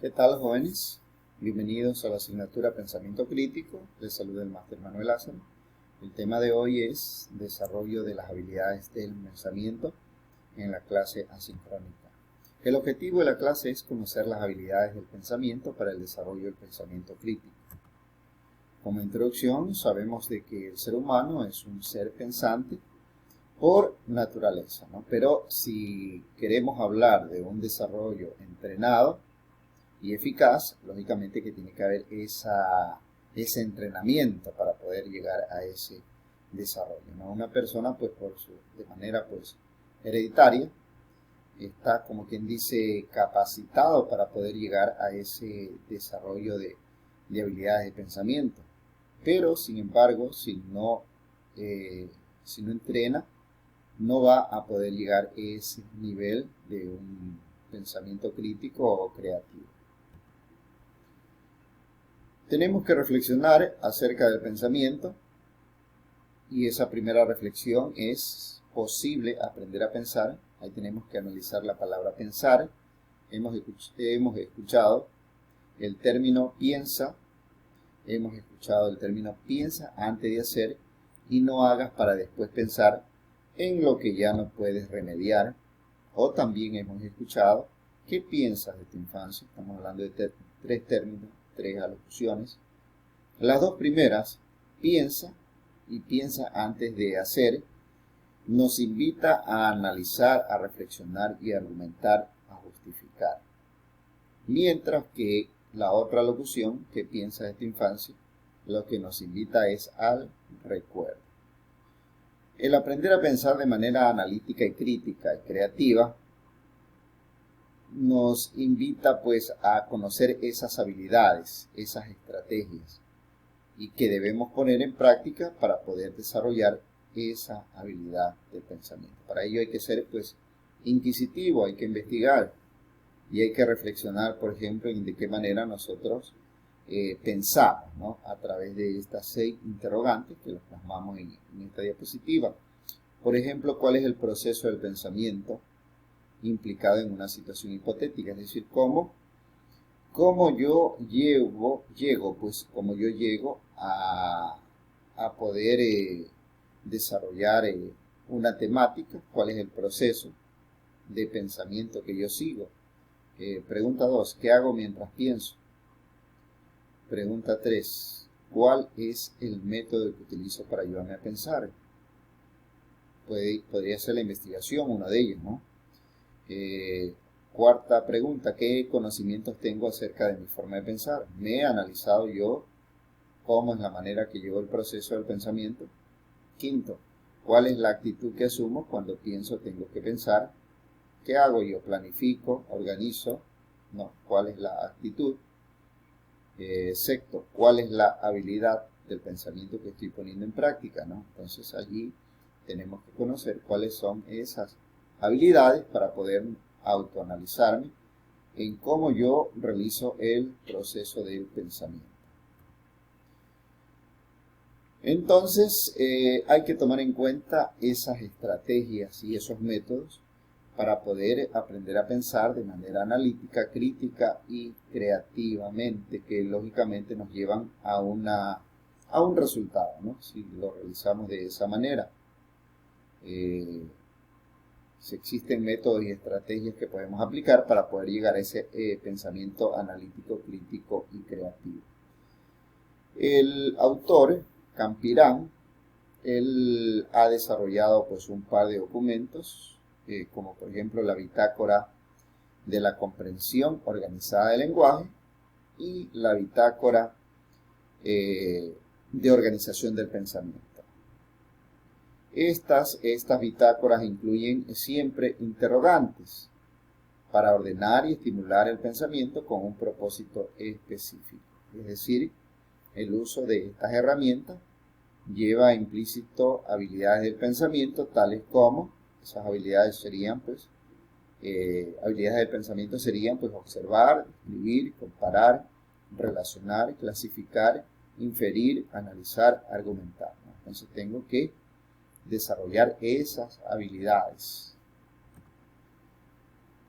¿Qué tal, jóvenes? Bienvenidos a la asignatura Pensamiento Crítico. Les saluda el máster Manuel Lázaro. El tema de hoy es desarrollo de las habilidades del pensamiento en la clase asincrónica. El objetivo de la clase es conocer las habilidades del pensamiento para el desarrollo del pensamiento crítico. Como introducción, sabemos de que el ser humano es un ser pensante por naturaleza, ¿no? Pero si queremos hablar de un desarrollo entrenado y eficaz, lógicamente que tiene que haber ese entrenamiento para poder llegar a ese desarrollo, ¿no? Una persona, pues, de manera, pues, hereditaria, está, como quien dice, capacitado para poder llegar a ese desarrollo de habilidades de pensamiento. Pero, sin embargo, si no entrena, no va a poder llegar a ese nivel de un pensamiento crítico o creativo. Tenemos que reflexionar acerca del pensamiento y esa primera reflexión es: ¿posible aprender a pensar? Ahí tenemos que analizar la palabra pensar. Hemos escuchado el término piensa, hemos escuchado el término piensa antes de hacer y no hagas para después pensar en lo que ya no puedes remediar. O también hemos escuchado ¿qué piensas de tu infancia? Estamos hablando de tres términos, tres alocuciones. Las dos primeras, piensa y piensa antes de hacer, nos invita a analizar, a reflexionar y a argumentar, a justificar. Mientras que la otra locución, ¿qué piensas de tu infancia?, lo que nos invita es al recuerdo. El aprender a pensar de manera analítica y crítica y creativa nos invita pues a conocer esas habilidades, esas estrategias, y que debemos poner en práctica para poder desarrollar esa habilidad de pensamiento. Para ello hay que ser pues inquisitivo, hay que investigar y hay que reflexionar, por ejemplo, en de qué manera nosotros pensamos, ¿no?, a través de estas 6 interrogantes que los plasmamos en esta diapositiva. Por ejemplo, ¿cuál es el proceso del pensamiento implicado en una situación hipotética? Es decir, cómo yo llego a poder desarrollar una temática. ¿Cuál es el proceso de pensamiento que yo sigo? Pregunta 2, ¿qué hago mientras pienso? Pregunta 3, ¿cuál es el método que utilizo para ayudarme a pensar? Podría ser la investigación, uno de ellos, ¿no? Cuarta pregunta, ¿qué conocimientos tengo acerca de mi forma de pensar? ¿Me he analizado yo cómo es la manera que llevo el proceso del pensamiento? Quinto, ¿cuál es la actitud que asumo cuando pienso tengo que pensar? ¿Qué hago yo? ¿Planifico? ¿Organizo? No, ¿cuál es la actitud? Sexto, ¿cuál es la habilidad del pensamiento que estoy poniendo en práctica, ¿no? Entonces allí tenemos que conocer cuáles son esas habilidades para poder autoanalizarme en cómo yo realizo el proceso del pensamiento. Entonces, hay que tomar en cuenta esas estrategias y esos métodos para poder aprender a pensar de manera analítica, crítica y creativamente, que lógicamente nos llevan a un resultado, ¿no?, si lo realizamos de esa manera. Si existen métodos y estrategias que podemos aplicar para poder llegar a ese pensamiento analítico, crítico y creativo. El autor, Campirán, él ha desarrollado pues un par de documentos, como por ejemplo la bitácora de la comprensión organizada del lenguaje y la bitácora de organización del pensamiento. Estas bitácoras incluyen siempre interrogantes para ordenar y estimular el pensamiento con un propósito específico. Es decir, el uso de estas herramientas lleva implícito habilidades del pensamiento, tales como, esas habilidades serían pues, habilidades del pensamiento serían pues observar, escribir, comparar, relacionar, clasificar, inferir, analizar, argumentar, ¿no? Entonces tengo que desarrollar esas habilidades.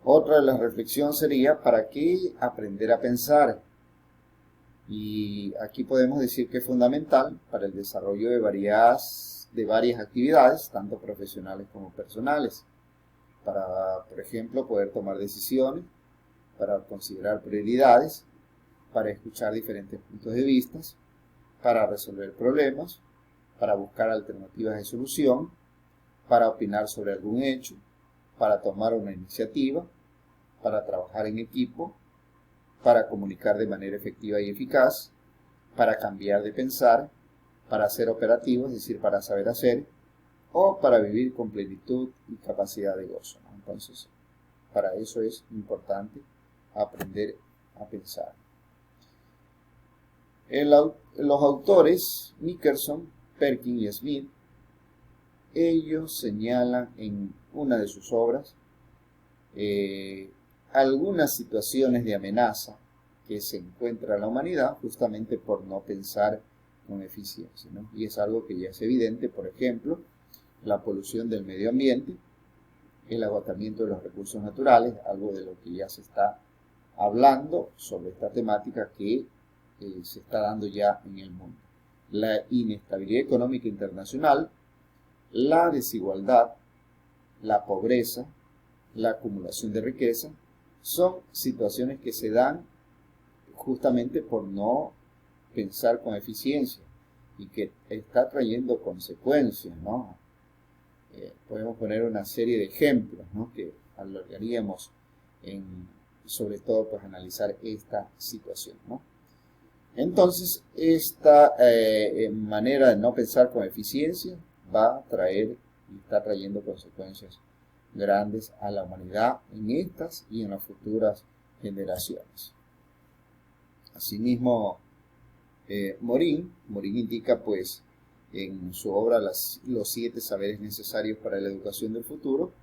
Otra de las reflexiones sería, ¿para qué aprender a pensar? Y aquí podemos decir que es fundamental para el desarrollo de varias actividades, tanto profesionales como personales, para, por ejemplo, poder tomar decisiones, para considerar prioridades, para escuchar diferentes puntos de vista, para resolver problemas, para buscar alternativas de solución, para opinar sobre algún hecho, para tomar una iniciativa, para trabajar en equipo, para comunicar de manera efectiva y eficaz, para cambiar de pensar, para ser operativo, es decir, para saber hacer, o para vivir con plenitud y capacidad de gozo, ¿no? Entonces, para eso es importante aprender a pensar. Los autores Nickerson, Perkin y Smith, ellos señalan en una de sus obras algunas situaciones de amenaza que se encuentra en la humanidad justamente por no pensar con eficiencia, ¿no? Y es algo que ya es evidente, por ejemplo, la polución del medio ambiente, el agotamiento de los recursos naturales, algo de lo que ya se está hablando sobre esta temática que se está dando ya en el mundo. La inestabilidad económica internacional, la desigualdad, la pobreza, la acumulación de riqueza, son situaciones que se dan justamente por no pensar con eficiencia y que está trayendo consecuencias, ¿no? Podemos poner una serie de ejemplos, ¿no?, que alargaríamos sobre todo pues analizar esta situación, ¿no? Entonces, esta manera de no pensar con eficiencia va a traer y está trayendo consecuencias grandes a la humanidad en estas y en las futuras generaciones. Asimismo, Morin indica pues en su obra Los 7 saberes necesarios para la educación del futuro,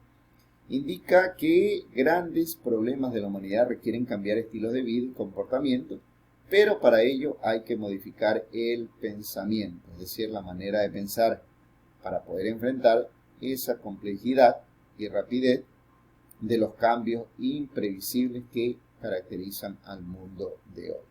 indica que grandes problemas de la humanidad requieren cambiar estilos de vida y comportamiento, pero para ello hay que modificar el pensamiento, es decir, la manera de pensar, para poder enfrentar esa complejidad y rapidez de los cambios imprevisibles que caracterizan al mundo de hoy.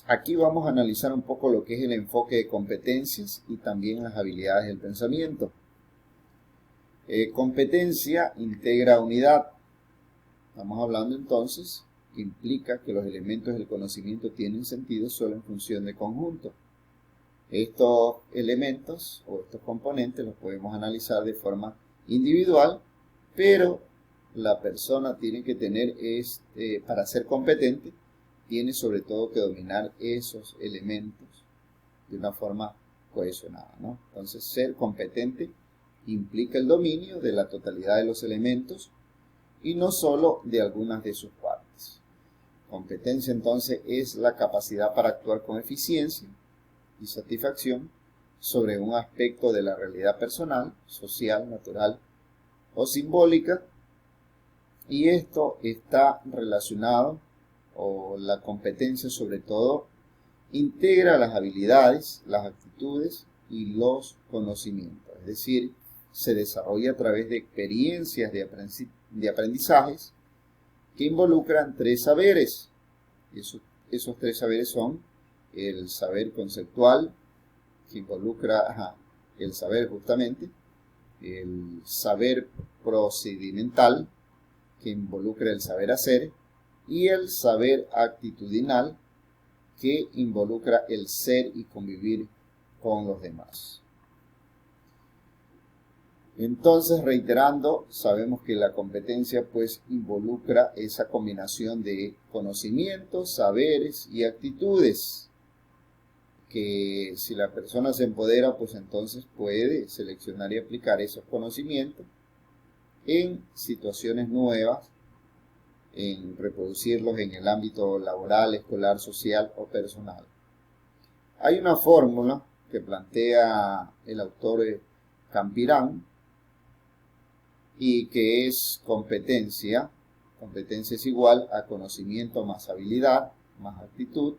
Aquí vamos a analizar un poco lo que es el enfoque de competencias y también las habilidades del pensamiento. Competencia integra unidad. Estamos hablando entonces que implica que los elementos del conocimiento tienen sentido solo en función de conjunto. Estos elementos o estos componentes los podemos analizar de forma individual, pero la persona tiene que tener, para ser competente, tiene sobre todo que dominar esos elementos de una forma cohesionada, ¿no? Entonces, ser competente implica el dominio de la totalidad de los elementos y no solo de algunas de sus partes. Competencia, entonces, es la capacidad para actuar con eficiencia y satisfacción sobre un aspecto de la realidad personal, social, natural o simbólica, y esto está relacionado, o la competencia sobre todo, integra las habilidades, las actitudes y los conocimientos, es decir, se desarrolla a través de experiencias de aprendizajes que involucran 3 saberes. Esos 3 saberes son el saber conceptual, que involucra el saber justamente, el saber procedimental, que involucra el saber hacer, y el saber actitudinal, que involucra el ser y convivir con los demás. Entonces, reiterando, sabemos que la competencia pues involucra esa combinación de conocimientos, saberes y actitudes, que si la persona se empodera, pues entonces puede seleccionar y aplicar esos conocimientos en situaciones nuevas, en reproducirlos en el ámbito laboral, escolar, social o personal. Hay una fórmula que plantea el autor Campirán y que es competencia. Competencia es igual a conocimiento más habilidad más actitud.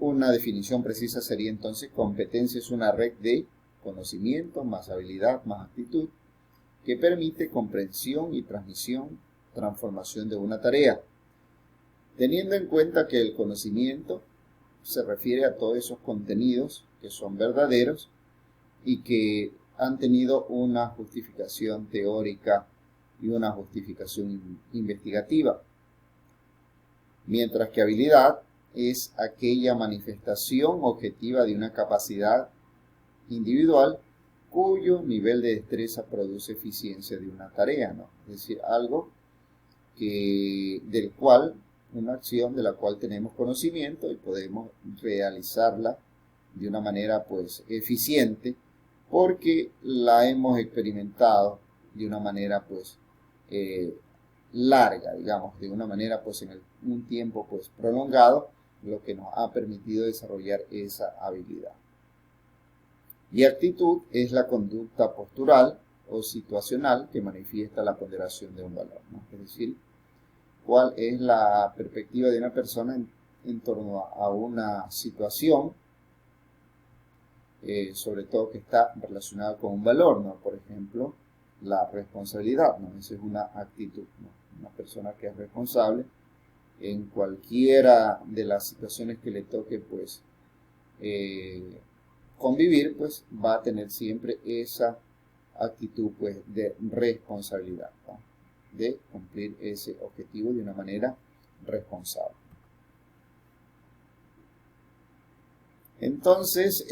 Una definición precisa sería entonces: competencia es una red de conocimiento más habilidad más actitud, que permite comprensión y transformación de una tarea, teniendo en cuenta que el conocimiento se refiere a todos esos contenidos que son verdaderos y que han tenido una justificación teórica y una justificación investigativa, mientras que habilidad es aquella manifestación objetiva de una capacidad individual cuyo nivel de destreza produce eficiencia de una tarea, ¿no? Es decir, algo una acción de la cual tenemos conocimiento y podemos realizarla de una manera pues eficiente porque la hemos experimentado de una manera pues larga, digamos, de una manera pues en un tiempo pues prolongado, lo que nos ha permitido desarrollar esa habilidad. Y actitud es la conducta postural o situacional que manifiesta la ponderación de un valor, ¿no? Es decir, cuál es la perspectiva de una persona en torno a una situación, sobre todo que está relacionada con un valor, ¿no? Por ejemplo, la responsabilidad, ¿no? Esa es una actitud, ¿no? Una persona que es responsable en cualquiera de las situaciones que le toque, pues, convivir, pues, va a tener siempre esa actitud, pues, de responsabilidad, ¿no? De cumplir ese objetivo de una manera responsable. Entonces,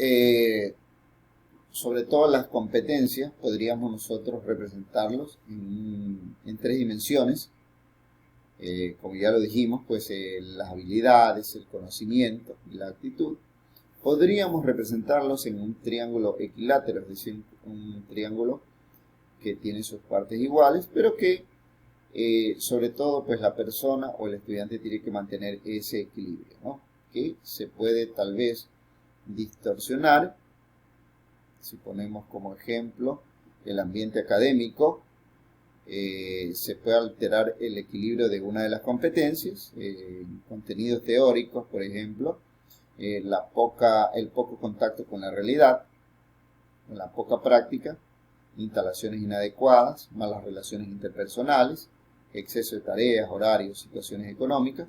sobre todo las competencias, podríamos nosotros representarlos en tres dimensiones. Como ya lo dijimos, pues las habilidades, el conocimiento y la actitud. Podríamos representarlos en un triángulo equilátero, es decir, un triángulo que tiene sus partes iguales, pero que sobre todo pues la persona o el estudiante tiene que mantener ese equilibrio, ¿no? Que se puede tal vez distorsionar. Si ponemos como ejemplo el ambiente académico, se puede alterar el equilibrio de una de las competencias, contenidos teóricos, por ejemplo, el poco contacto con la realidad, la poca práctica, instalaciones inadecuadas, malas relaciones interpersonales, exceso de tareas, horarios, situaciones económicas,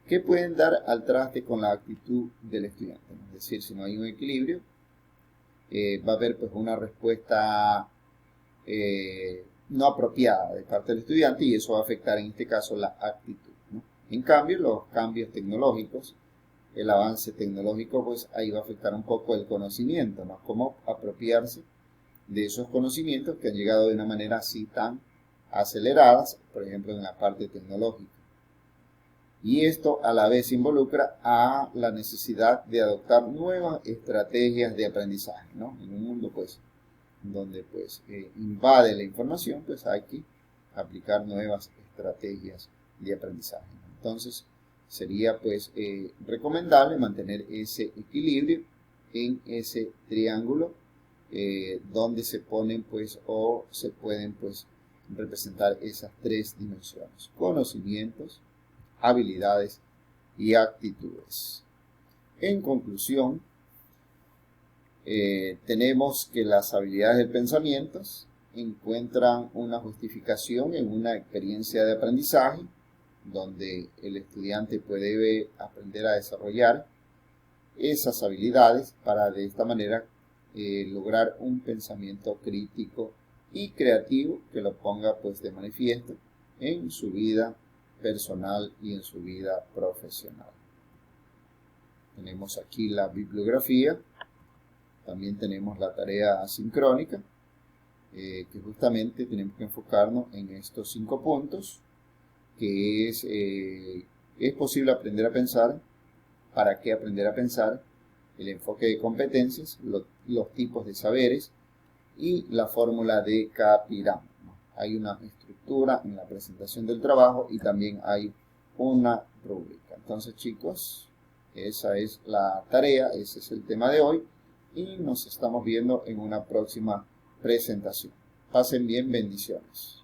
que pueden dar al traste con la actitud del estudiante. Es decir, si no hay un equilibrio, va a haber pues una respuesta no apropiada de parte del estudiante y eso va a afectar en este caso la actitud, ¿no? En cambio, los cambios tecnológicos, el avance tecnológico, pues ahí va a afectar un poco el conocimiento, ¿no? Cómo apropiarse de esos conocimientos que han llegado de una manera así tan aceleradas, por ejemplo en la parte tecnológica. Y esto a la vez involucra a la necesidad de adoptar nuevas estrategias de aprendizaje, ¿no? En un mundo pues donde pues invade la información, pues hay que aplicar nuevas estrategias de aprendizaje, ¿no? Entonces sería pues recomendable mantener ese equilibrio en ese triángulo donde se ponen pues o se pueden pues representar esas tres dimensiones: conocimientos, habilidades y actitudes. En conclusión, tenemos que las habilidades del pensamiento encuentran una justificación en una experiencia de aprendizaje donde el estudiante debe aprender a desarrollar esas habilidades para de esta manera lograr un pensamiento crítico y creativo que lo ponga pues de manifiesto en su vida personal y en su vida profesional. Tenemos aquí la bibliografía, también tenemos la tarea asincrónica, que justamente tenemos que enfocarnos en estos 5 puntos, que es posible aprender a pensar, para qué aprender a pensar, el enfoque de competencias, los tipos de saberes y la fórmula de Capirán. Hay una estructura en la presentación del trabajo y también hay una rúbrica. Entonces, chicos, esa es la tarea, ese es el tema de hoy y nos estamos viendo en una próxima presentación. Pasen bien, bendiciones.